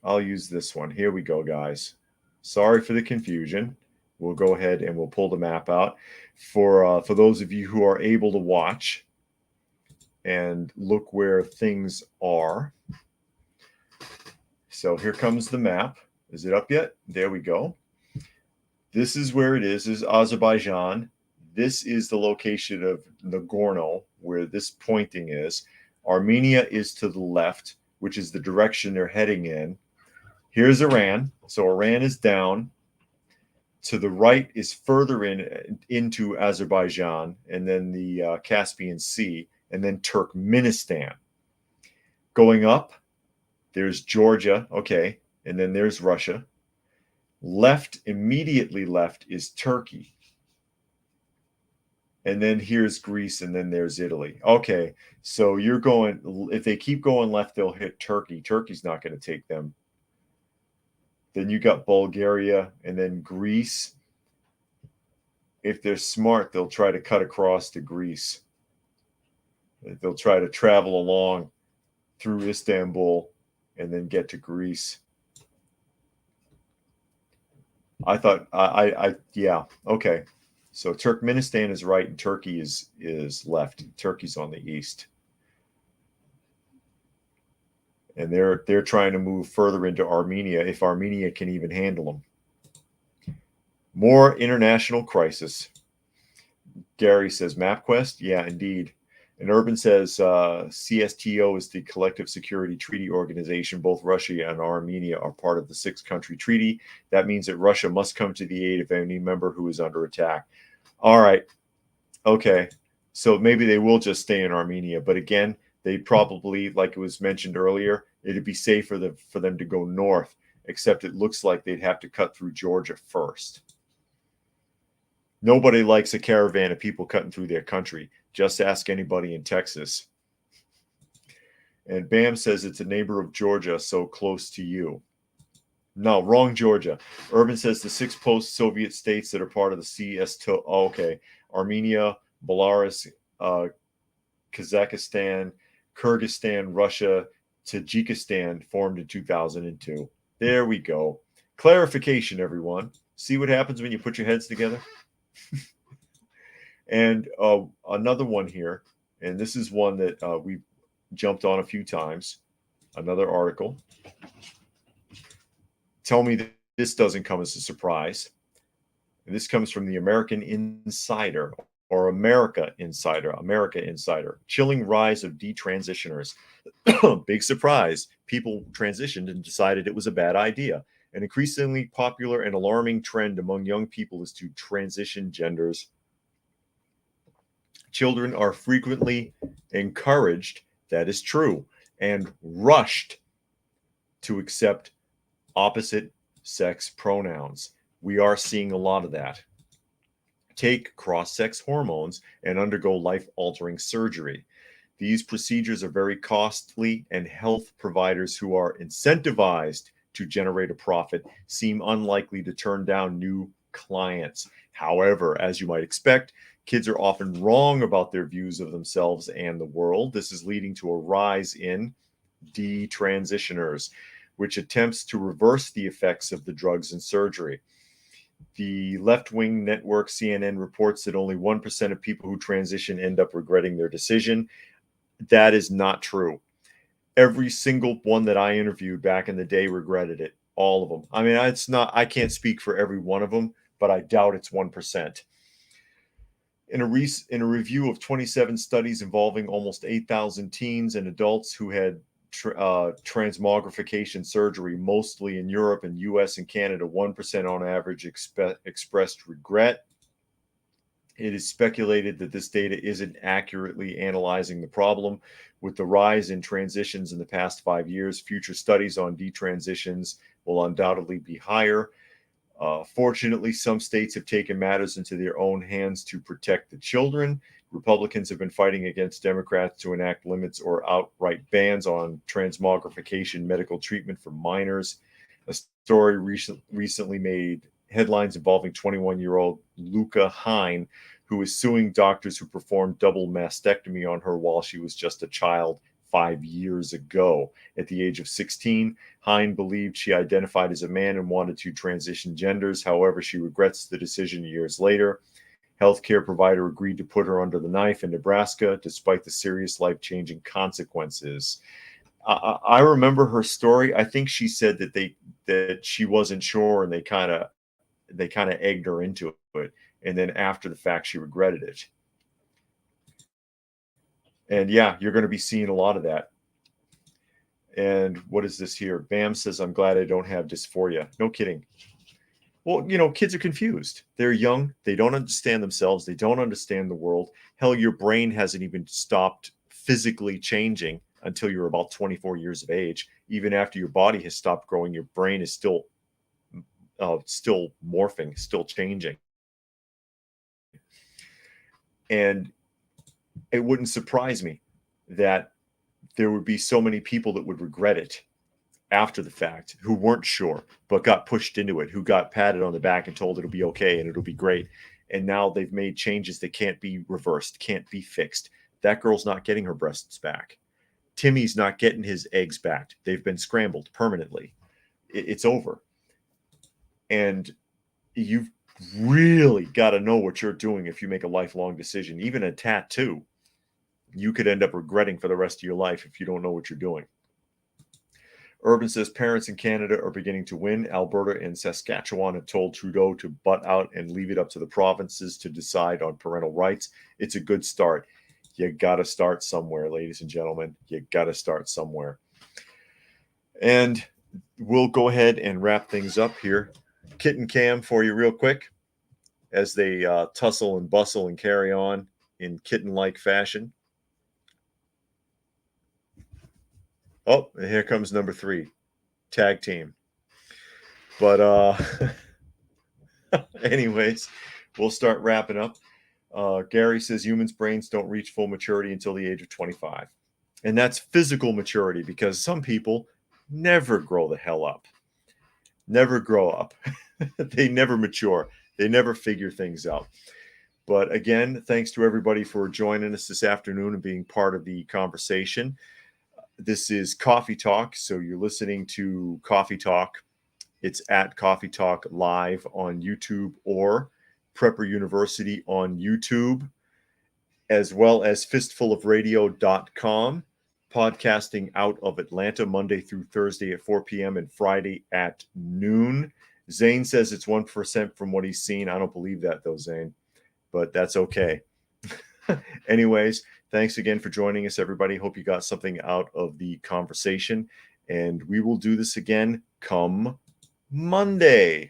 I'll use this one. Here we go, guys. Sorry for the confusion. We'll go ahead and we'll pull the map out for those of you who are able to watch and look where things are. So here comes the map. Is it up yet? There we go. This is where it is. This is Azerbaijan. This is the location of Nagorno, where this pointing is. Armenia is to the left, which is the direction they're heading in. Here's Iran. So Iran is down. To the right is further into Azerbaijan, and then the Caspian Sea, and then Turkmenistan. Going up, there's Georgia, okay, and then there's Russia. Left, immediately left, is Turkey. And then here's Greece, and then there's Italy. Okay, so you're going, if they keep going left, they'll hit Turkey. Turkey's not going to take them. Then you got Bulgaria, and then Greece. If they're smart, they'll try to cut across to Greece. They'll try to travel along through Istanbul and then get to Greece. I thought, yeah, okay. So Turkmenistan is right and Turkey is left. Turkey's on the east. And they're trying to move further into Armenia, if Armenia can even handle them. More international crisis. Gary says MapQuest. Yeah, indeed. And Urban says CSTO is the Collective Security Treaty Organization. Both Russia and Armenia are part of the 6-country treaty. That means that Russia must come to the aid of any member who is under attack. All right. Okay. So maybe they will just stay in Armenia. But again, they probably, like it was mentioned earlier, it'd be safer for them to go north, except it looks like they'd have to cut through Georgia first. Nobody likes a caravan of people cutting through their country. Just ask anybody in Texas. And Bam says it's a neighbor of Georgia, so close to you. No, wrong Georgia. Urban says the 6 post-Soviet states that are part of the CSTO. Oh, okay. Armenia, Belarus, Kazakhstan, Kyrgyzstan, Russia, Tajikistan formed in 2002. There we go. Clarification, everyone. See what happens when you put your heads together? And another one here, and this is one that we've jumped on a few times. Another article. Tell me that this doesn't come as a surprise. And this comes from the American Insider, or America Insider. Chilling rise of detransitioners. Big surprise. People transitioned and decided it was a bad idea. An increasingly popular and alarming trend among young people is to transition genders. Children are frequently encouraged, that is true, and rushed to accept opposite sex pronouns. We are seeing a lot of that. Take cross-sex hormones and undergo life-altering surgery. These procedures are very costly, and health providers who are incentivized to generate a profit seem unlikely to turn down new clients. However, as you might expect, kids are often wrong about their views of themselves and the world. This is leading to a rise in detransitioners, which attempts to reverse the effects of the drugs and surgery. The left-wing network CNN reports that only 1% of people who transition end up regretting their decision. That is not true. Every single one that I interviewed back in the day regretted it. All of them. I mean, I can't speak for every one of them, but I doubt it's 1%. In a review of 27 studies involving almost 8,000 teens and adults who had transmogrification surgery, mostly in Europe and US and Canada, 1% on average expressed regret. It is speculated that this data isn't accurately analyzing the problem. With the rise in transitions in the past 5 years, future studies on detransitions will undoubtedly be higher. Fortunately, some states have taken matters into their own hands to protect the children. Republicans have been fighting against Democrats to enact limits or outright bans on transmogrification medical treatment for minors. A story recently made headlines involving 21-year-old Luca Hine, who is suing doctors who performed double mastectomy on her while she was just a child. 5 years ago. At the age of 16, Hine believed she identified as a man and wanted to transition genders. However, she regrets the decision years later. Healthcare provider agreed to put her under the knife in Nebraska, despite the serious life-changing consequences. I remember her story. I think she said that she wasn't sure, and they kind of egged her into it, and then after the fact, she regretted it. And yeah, you're going to be seeing a lot of that. And what is this here? Bam says, "I'm glad I don't have dysphoria." No kidding. Well, kids are confused. They're young. They don't understand themselves. They don't understand the world. Hell, your brain hasn't even stopped physically changing until you're about 24 years of age. Even after your body has stopped growing, your brain is still morphing, still changing. And it wouldn't surprise me that there would be so many people that would regret it after the fact, who weren't sure, but got pushed into it, who got patted on the back and told it'll be okay and it'll be great. And now they've made changes that can't be reversed, can't be fixed. That girl's not getting her breasts back. Timmy's not getting his eggs back. They've been scrambled permanently. It's over. And you've really got to know what you're doing if you make a lifelong decision. Even a tattoo, you could end up regretting for the rest of your life if you don't know what you're doing. Urban says parents in Canada are beginning to win. Alberta and Saskatchewan have told Trudeau to butt out and leave it up to the provinces to decide on parental rights. It's a good start. You got to start somewhere, ladies and gentlemen. You got to start somewhere. And we'll go ahead and wrap things up here. Kit and Cam for you real quick as they tussle and bustle and carry on in kitten-like fashion. Oh, and here comes number 3, tag team. But anyways, we'll start wrapping up. Gary says humans' brains don't reach full maturity until the age of 25. And that's physical maturity, because some people never grow the hell up. Never grow up. They never mature. They never figure things out. But again, thanks to everybody for joining us this afternoon and being part of the conversation. This is Coffee Talk, so you're listening to Coffee Talk. It's at Coffee Talk Live on YouTube or Prepper University on YouTube, as well as fistfulofradio.com, podcasting out of Atlanta Monday through Thursday at 4 p.m. and Friday at noon. Zane says it's 1% from what he's seen. I don't believe that, though, Zane, but that's okay. Anyways, thanks again for joining us, everybody. Hope you got something out of the conversation, and we will do this again come Monday.